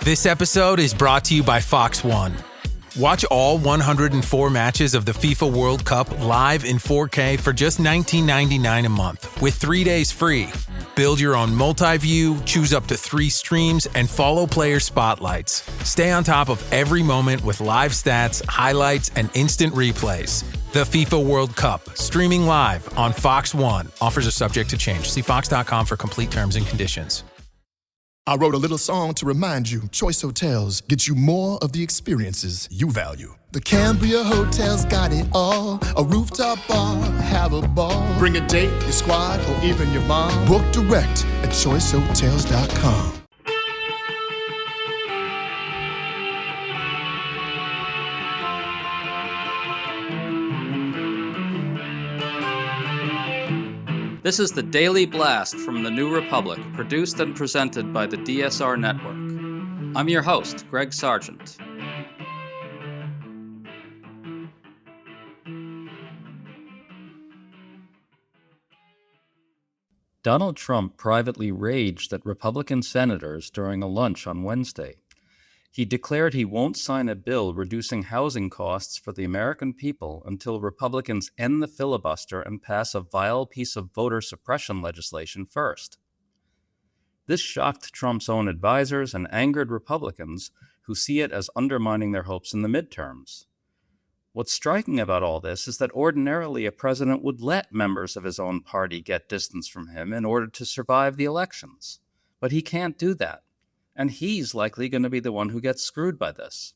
This episode is brought to you by Fox One. Watch all 104 matches of the FIFA World Cup live in 4K for just $19.99 a month with 3 days free. Build your own multi-view, choose up to 3 streams, and follow player spotlights. Stay on top of every moment with live stats, highlights, and instant replays. The FIFA World Cup, streaming live on Fox One. Offers are subject to change. See fox.com for complete terms and conditions. I wrote a little song to remind you, Choice Hotels get you more of the experiences you value. The Cambria Hotel's got it all. A rooftop bar, have a ball. Bring a date, your squad, or even your mom. Book direct at choicehotels.com. This is the Daily Blast from the New Republic, produced and presented by the DSR Network. I'm your host, Greg Sargent. Donald Trump privately raged at Republican senators during a lunch on Wednesday. He declared he won't sign a bill reducing housing costs for the American people until Republicans end the filibuster and pass a vile piece of voter suppression legislation first. This shocked Trump's own advisors and angered Republicans who see it as undermining their hopes in the midterms. What's striking about all this is that ordinarily a president would let members of his own party get distance from him in order to survive the elections. But he can't do that. And he's likely going to be the one who gets screwed by this.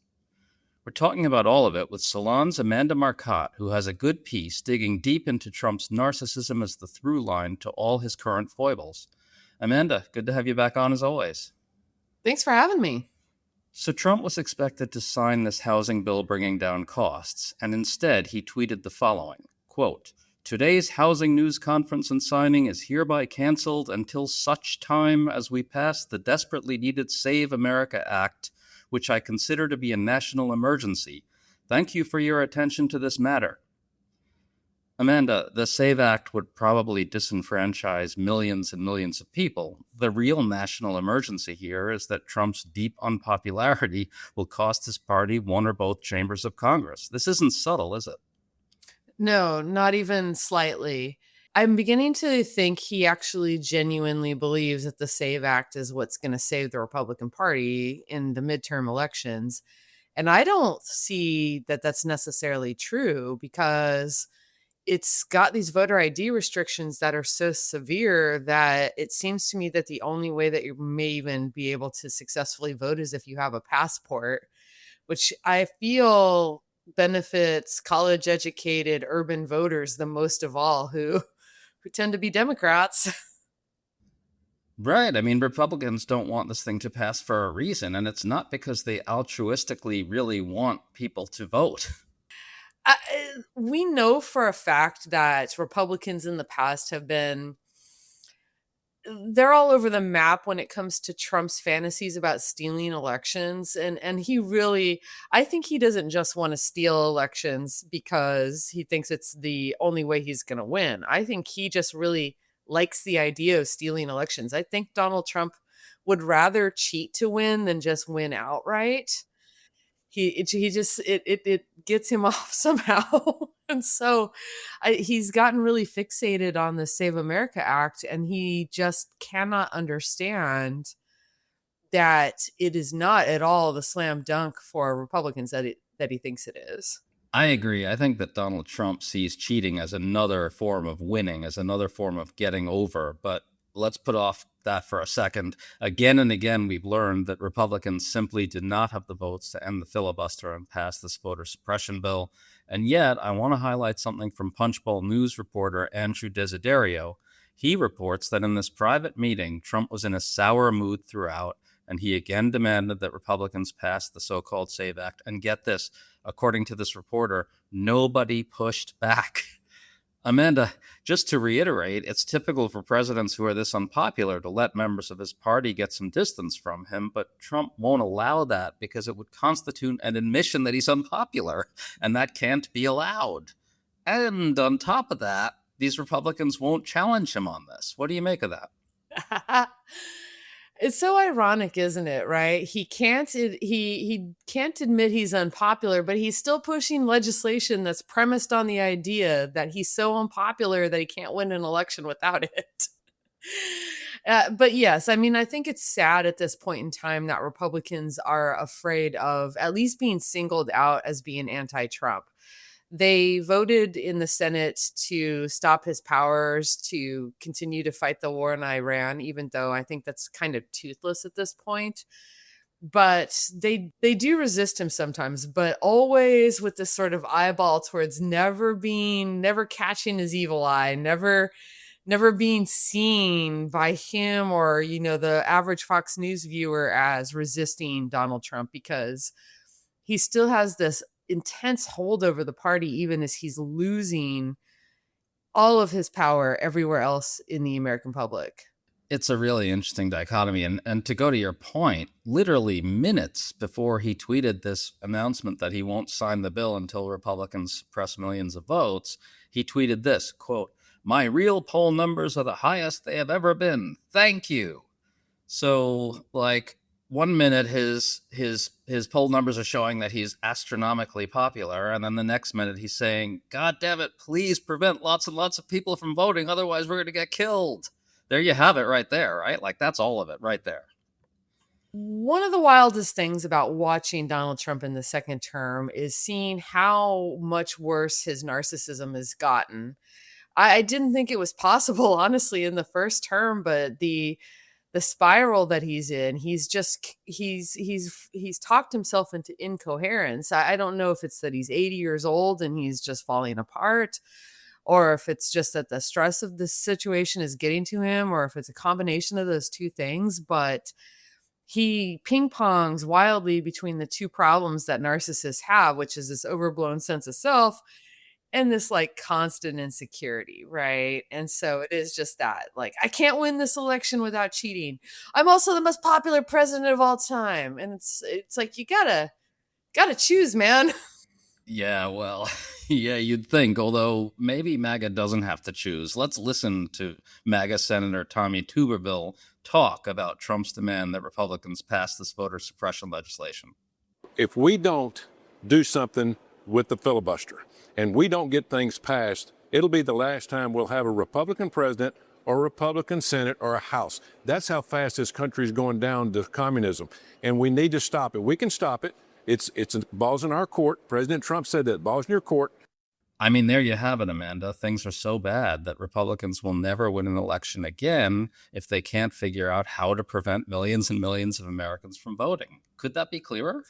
We're talking about all of it with Salon's Amanda Marcotte, who has a good piece digging deep into Trump's narcissism as the through line to all his current foibles. Amanda, good to have you back on as always. Thanks for having me. So Trump was expected to sign this housing bill bringing down costs, and instead he tweeted the following, quote, "Today's housing news conference and signing is hereby canceled until such time as we pass the desperately needed Save America Act, which I consider to be a national emergency. Thank you for your attention to this matter." Amanda, the SAVE Act would probably disenfranchise millions and millions of people. The real national emergency here is that Trump's deep unpopularity will cost his party one or both chambers of Congress. This isn't subtle, is it? No, not even slightly. I'm beginning to think he actually genuinely believes that the SAVE Act is what's going to save the Republican Party in the midterm elections. And I don't see that that's necessarily true because it's got these voter ID restrictions that are so severe that it seems to me that the only way that you may even be able to successfully vote is if you have a passport, which I feel benefits college-educated urban voters the most of all, who tend to be Democrats. Right. I mean, Republicans don't want this thing to pass for a reason, and it's not because they altruistically really want people to vote. We know for a fact that Republicans in the past have been, they're all over the map when it comes to Trump's fantasies about stealing elections. And he really, I think he doesn't just want to steal elections because he thinks it's the only way he's going to win. I think he just really likes the idea of stealing elections. I think Donald Trump would rather cheat to win than just win outright. It gets him off somehow. And so he's gotten really fixated on the Save America Act, and he just cannot understand that it is not at all the slam dunk for Republicans that he thinks it is. I agree. I think that Donald Trump sees cheating as another form of winning, as another form of getting over. But let's put off that for a second. Again and again, we've learned that Republicans simply did not have the votes to end the filibuster and pass this voter suppression bill. And yet, I want to highlight something from Punchbowl News reporter Andrew Desiderio. He reports that in this private meeting, Trump was in a sour mood throughout, and he again demanded that Republicans pass the so-called SAVE Act. And get this, according to this reporter, nobody pushed back. Amanda, just to reiterate, it's typical for presidents who are this unpopular to let members of his party get some distance from him, but Trump won't allow that because it would constitute an admission that he's unpopular, and that can't be allowed. And on top of that, these Republicans won't challenge him on this. What do you make of that? It's so ironic, isn't it? Right? He can't admit he's unpopular, but he's still pushing legislation that's premised on the idea that he's so unpopular that he can't win an election without it. But yes, I mean, I think it's sad at this point in time that Republicans are afraid of at least being singled out as being anti-Trump. They voted in the Senate to stop his powers to continue to fight the war in Iran, even though I think that's kind of toothless at this point. But they do resist him sometimes, but always with this sort of eyeball towards never catching his evil eye, never being seen by him or, the average Fox News viewer as resisting Donald Trump, because he still has this intense hold over the party, even as he's losing all of his power everywhere else in the American public. It's a really interesting dichotomy. And to go to your point, literally minutes before he tweeted this announcement that he won't sign the bill until Republicans press millions of votes, he tweeted this, quote, "My real poll numbers are the highest they have ever been. Thank you." So, like, 1 minute his poll numbers are showing that he's astronomically popular, and then the next minute he's saying, "God damn it, please prevent lots and lots of people from voting, otherwise we're going to get killed." There you have it right there, right? Like, that's all of it right there. One of the wildest things about watching Donald Trump in the second term is seeing how much worse his narcissism has gotten. I didn't think it was possible, honestly, in the first term, but the spiral that he's in, he's talked himself into incoherence. I don't know if it's that he's 80 years old and he's just falling apart, or if it's just that the stress of this situation is getting to him, or if it's a combination of those two things. But he ping pongs wildly between the two problems that narcissists have, which is this overblown sense of self and this like constant insecurity, right? And so it is just that, like, I can't win this election without cheating. I'm also the most popular president of all time. And it's like, you gotta choose, man. Yeah, well, yeah, you'd think, although maybe MAGA doesn't have to choose. Let's listen to MAGA Senator Tommy Tuberville talk about Trump's demand that Republicans pass this voter suppression legislation. If we don't do something with the filibuster and we don't get things passed, it'll be the last time we'll have a Republican president or a Republican Senate or a House. That's how fast this country is going down to communism. And we need to stop it. We can stop it. It's balls in our court. President Trump said that, balls in your court. I mean, there you have it, Amanda. Things are so bad that Republicans will never win an election again if they can't figure out how to prevent millions and millions of Americans from voting. Could that be clearer?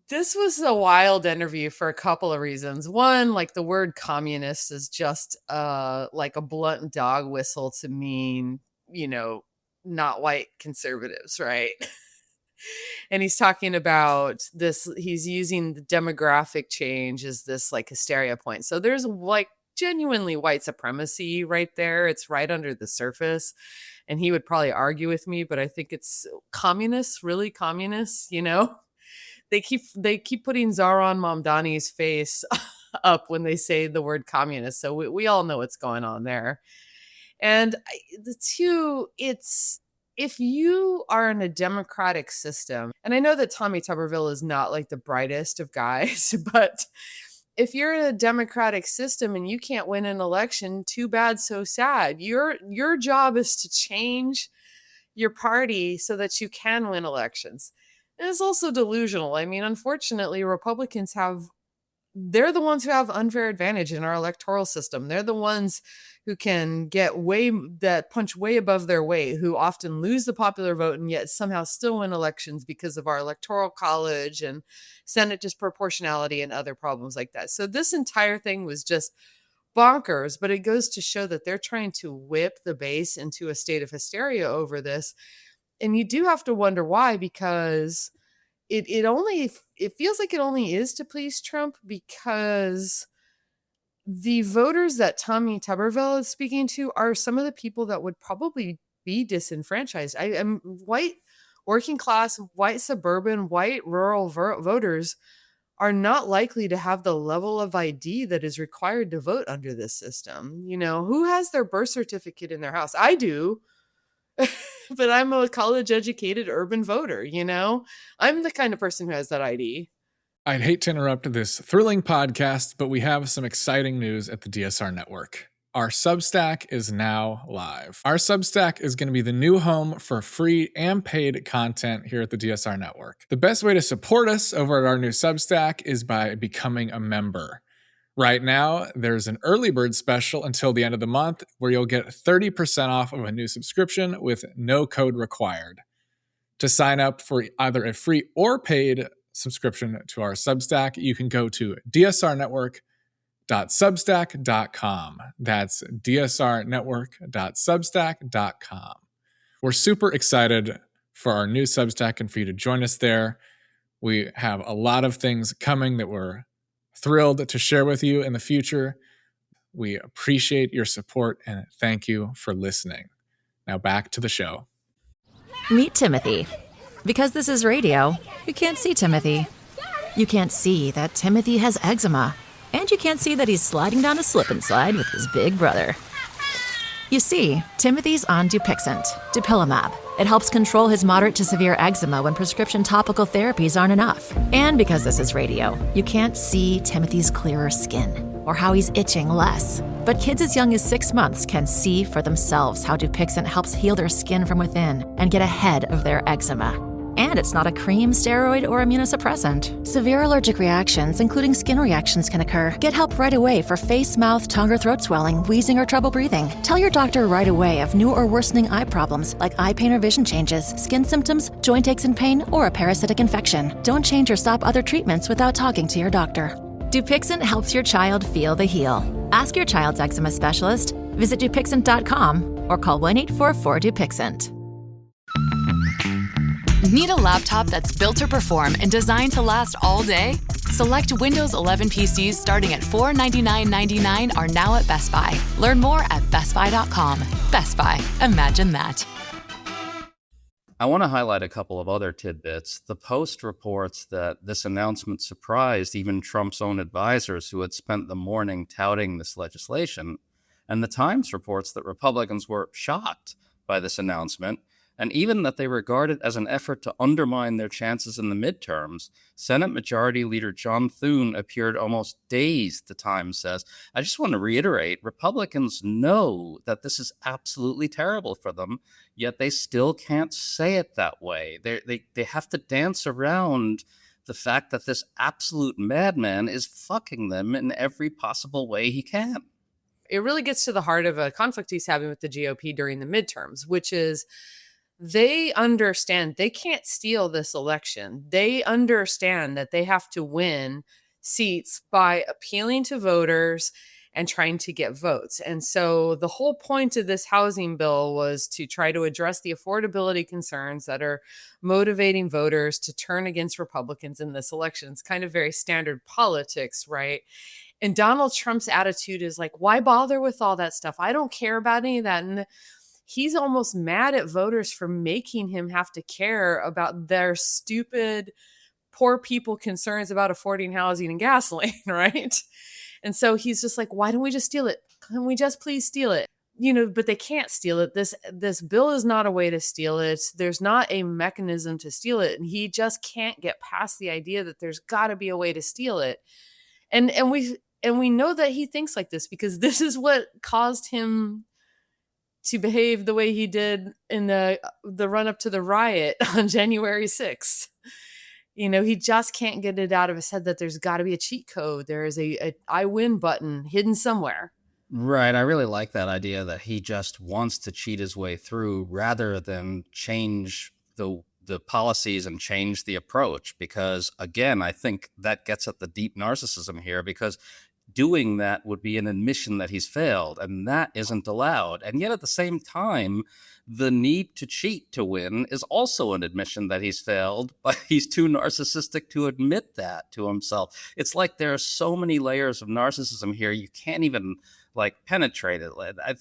This was a wild interview for a couple of reasons. One, like, the word communist is just like a blunt dog whistle to mean, not white conservatives, right? And he's talking about this, he's using the demographic change as this like hysteria point. So there's like genuinely white supremacy right there. It's right under the surface. And he would probably argue with me, but I think it's communists, really communists, They keep putting Zohran Mamdani's face up when they say the word communist. So we all know what's going on there. And the two, it's, if you are in a democratic system, and I know that Tommy Tuberville is not like the brightest of guys, but if you're in a democratic system and you can't win an election, too bad, so sad. Your job is to change your party so that you can win elections. And it's also delusional. I mean, unfortunately, Republicans they're the ones who have unfair advantage in our electoral system. They're the ones who can punch way above their weight, who often lose the popular vote and yet somehow still win elections because of our electoral college and Senate disproportionality and other problems like that. So this entire thing was just bonkers, but it goes to show that they're trying to whip the base into a state of hysteria over this. And you do have to wonder why, because it feels like it only is to please Trump, because the voters that Tommy Tuberville is speaking to are some of the people that would probably be disenfranchised. I'm white, working class, white suburban, white rural voters are not likely to have the level of ID that is required to vote under this system. Who has their birth certificate in their house? I do. But I'm a college educated urban voter, I'm the kind of person who has that ID. I'd hate to interrupt this thrilling podcast, but we have some exciting news at the DSR Network. Our Substack is now live. Our Substack is going to be the new home for free and paid content here at the DSR Network. The best way to support us over at our new Substack is by becoming a member. Right now, there's an early bird special until the end of the month where you'll get 30% off of a new subscription with no code required. To sign up for either a free or paid subscription to our Substack, you can go to dsrnetwork.substack.com. That's dsrnetwork.substack.com. We're super excited for our new Substack and for you to join us there. We have a lot of things coming that we're thrilled to share with you in the future. We appreciate your support and thank you for listening. Now back to the show. Meet Timothy. Because this is radio, you can't see Timothy. You can't see that Timothy has eczema. And you can't see that he's sliding down a slip and slide with his big brother. You see, Timothy's on Dupixent, dupilumab. It helps control his moderate to severe eczema when prescription topical therapies aren't enough. And because this is radio, you can't see Timothy's clearer skin or how he's itching less. But kids as young as 6 months can see for themselves how Dupixent helps heal their skin from within and get ahead of their eczema. And it's not a cream, steroid, or immunosuppressant. Severe allergic reactions, including skin reactions, can occur. Get help right away for face, mouth, tongue, or throat swelling, wheezing, or trouble breathing. Tell your doctor right away of new or worsening eye problems like eye pain or vision changes, skin symptoms, joint aches and pain, or a parasitic infection. Don't change or stop other treatments without talking to your doctor. Dupixent helps your child feel the heal. Ask your child's eczema specialist, visit Dupixent.com, or call 1-844-DUPIXENT. Need a laptop that's built to perform and designed to last all day? Select Windows 11 PCs starting at $499.99 are now at Best Buy. Learn more at bestbuy.com. Best Buy. Imagine that. I want to highlight a couple of other tidbits. The Post reports that this announcement surprised even Trump's own advisors who had spent the morning touting this legislation. And the Times reports that Republicans were shocked by this announcement, and even that they regard it as an effort to undermine their chances in the midterms. Senate Majority Leader John Thune appeared almost dazed, the Times says. I just want to reiterate, Republicans know that this is absolutely terrible for them, yet they still can't say it that way. They have to dance around the fact that this absolute madman is fucking them in every possible way he can. It really gets to the heart of a conflict he's having with the GOP during the midterms, which is they understand they can't steal this election. They understand that they have to win seats by appealing to voters and trying to get votes. And so the whole point of this housing bill was to try to address the affordability concerns that are motivating voters to turn against Republicans in this election. It's kind of very standard politics, right? And Donald Trump's attitude is like, why bother with all that stuff? I don't care about any of that. And he's almost mad at voters for making him have to care about their stupid, poor people concerns about affording housing and gasoline, right? And so he's just like, why don't we just steal it? Can we just please steal it? But they can't steal it. This bill is not a way to steal it. There's not a mechanism to steal it. And he just can't get past the idea that there's got to be a way to steal it. And we know that he thinks like this because this is what caused him to behave the way he did in the run up to the riot on January 6th. He just can't get it out of his head that there's got to be a cheat code. There is a I win button hidden somewhere. Right. I really like that idea that he just wants to cheat his way through rather than change the policies and change the approach. Because, again, I think that gets at the deep narcissism here, because doing that would be an admission that he's failed, and that isn't allowed. And yet at the same time, the need to cheat to win is also an admission that he's failed, but he's too narcissistic to admit that to himself. It's like there are so many layers of narcissism here, you can't even penetrate it.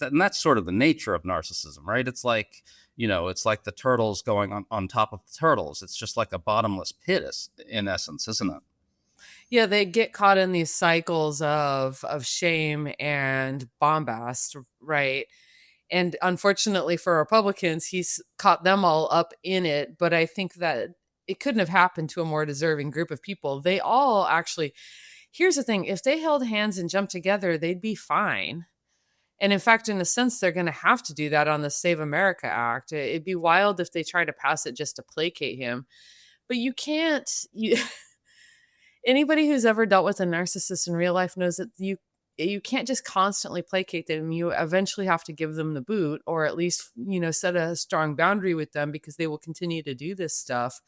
And that's sort of the nature of narcissism, right? It's like, it's like the turtles going on top of the turtles. It's just like a bottomless pit in essence, isn't it? Yeah, they get caught in these cycles of shame and bombast, right? And unfortunately for Republicans, he's caught them all up in it. But I think that it couldn't have happened to a more deserving group of people. They all actually, here's the thing, if they held hands and jumped together, they'd be fine. And in fact, in a sense, they're going to have to do that on the Save America Act. It'd be wild if they try to pass it just to placate him. But you can't, anybody who's ever dealt with a narcissist in real life knows that you can't just constantly placate them. You eventually have to give them the boot, or at least, set a strong boundary with them, because they will continue to do this stuff.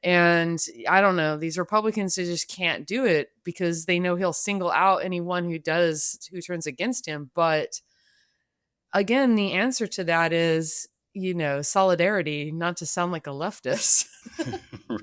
And I don't know, these Republicans, they just can't do it because they know he'll single out anyone who turns against him. But again, the answer to that is, solidarity, not to sound like a leftist.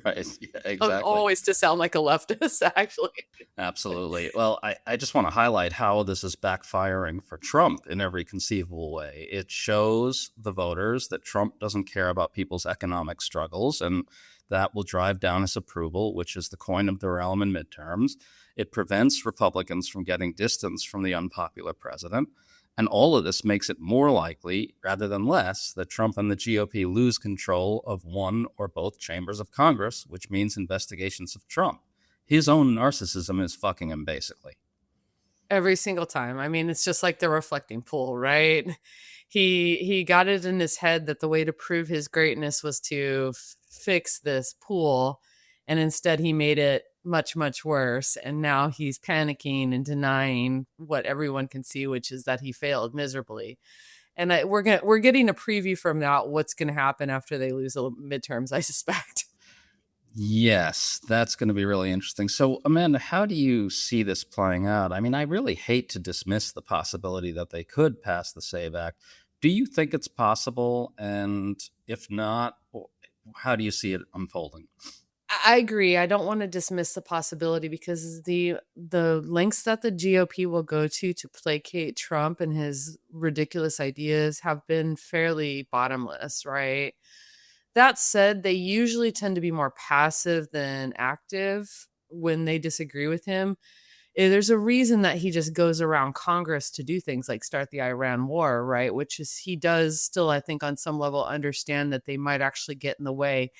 Right. Yeah, exactly. Always to sound like a leftist, actually. Absolutely. Well, I just want to highlight how this is backfiring for Trump in every conceivable way. It shows the voters that Trump doesn't care about people's economic struggles, and that will drive down his approval, which is the coin of the realm in midterms. It prevents Republicans from getting distance from the unpopular president. And all of this makes it more likely, rather than less, that Trump and the GOP lose control of one or both chambers of Congress, which means investigations of Trump. His own narcissism is fucking him, basically. Every single time. I mean, it's just like the reflecting pool, right? He got it in his head that the way to prove his greatness was to fix this pool, and instead he made it much, much worse. And now he's panicking and denying what everyone can see, which is that he failed miserably. And we're getting a preview from that, what's going to happen after they lose the midterms, I suspect. Yes, that's going to be really interesting. So, Amanda, how do you see this playing out? I mean, I really hate to dismiss the possibility that they could pass the SAVE Act. Do you think it's possible? And if not, how do you see it unfolding? I agree. I don't want to dismiss the possibility, because the lengths that the GOP will go to placate Trump and his ridiculous ideas have been fairly bottomless, right? That said, they usually tend to be more passive than active when they disagree with him. There's a reason that he just goes around Congress to do things like start the Iran war, right? Which is, he does still, I think, on some level understand that they might actually get in the way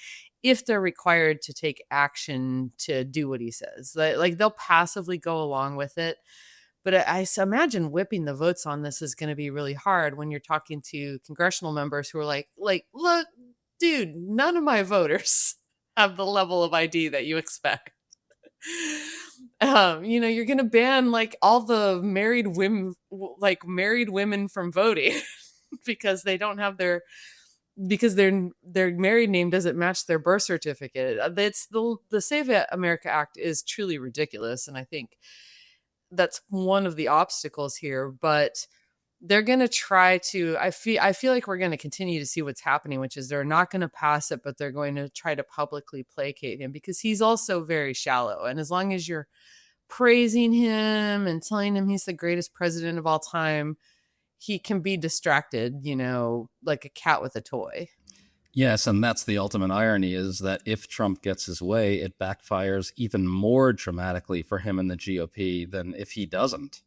if they're required to take action to do what he says. Like they'll passively go along with it. But I imagine whipping the votes on this is going to be really hard when you're talking to congressional members who are like, look, dude, none of my voters have the level of ID that you expect. You're going to ban like all the married women from voting because they don't have because their married name doesn't match their birth certificate. It's the Save America Act is truly ridiculous, and I think that's one of the obstacles here. But they're going to try to. I feel like we're going to continue to see what's happening, which is they're not going to pass it, but they're going to try to publicly placate him, because he's also very shallow. And as long as you're praising him and telling him he's the greatest president of all time, he can be distracted, like a cat with a toy. Yes, and that's the ultimate irony, is that if Trump gets his way, it backfires even more dramatically for him and the GOP than if he doesn't.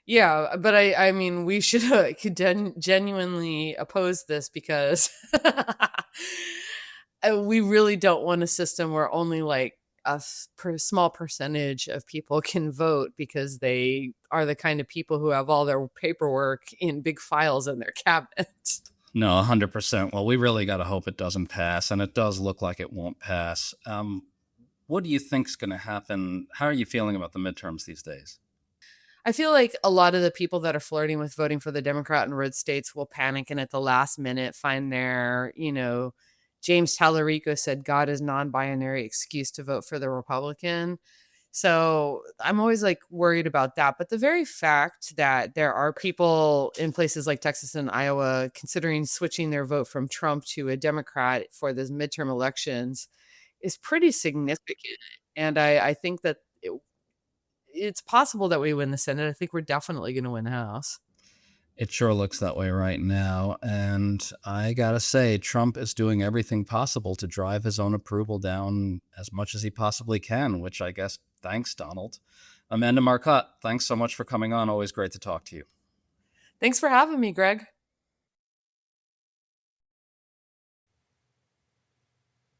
Yeah, but I mean, we should genuinely oppose this, because we really don't want a system where only like a small percentage of people can vote, because they are the kind of people who have all their paperwork in big files in their cabinet. No, 100%. Well, we really got to hope it doesn't pass, and it does look like it won't pass. What do you think's going to happen? How are you feeling about the midterms these days? I feel like a lot of the people that are flirting with voting for the Democrat in red states will panic and at the last minute find their, James Tallarico said God is non-binary excuse to vote for the Republican. So I'm always like worried about that. But the very fact that there are people in places like Texas and Iowa considering switching their vote from Trump to a Democrat for the midterm elections is pretty significant. And I think that it's possible that we win the Senate. I think we're definitely going to win the House. It sure looks that way right now. And I got to say, Trump is doing everything possible to drive his own approval down as much as he possibly can, which I guess thanks, Donald. Amanda Marcotte, thanks so much for coming on. Always great to talk to you. Thanks for having me, Greg.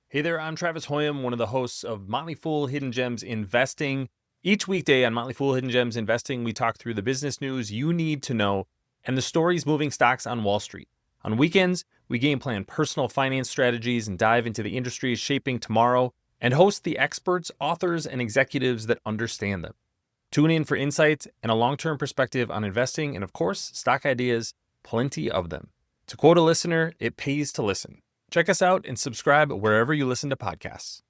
Hey there, I'm Travis Hoyam, one of the hosts of Motley Fool Hidden Gems Investing. Each weekday on Motley Fool Hidden Gems Investing, we talk through the business news you need to know and the stories moving stocks on Wall Street. On weekends, we game plan personal finance strategies and dive into the industries shaping tomorrow and host the experts, authors, and executives that understand them. Tune in for insights and a long-term perspective on investing and, of course, stock ideas, plenty of them. To quote a listener, it pays to listen. Check us out and subscribe wherever you listen to podcasts.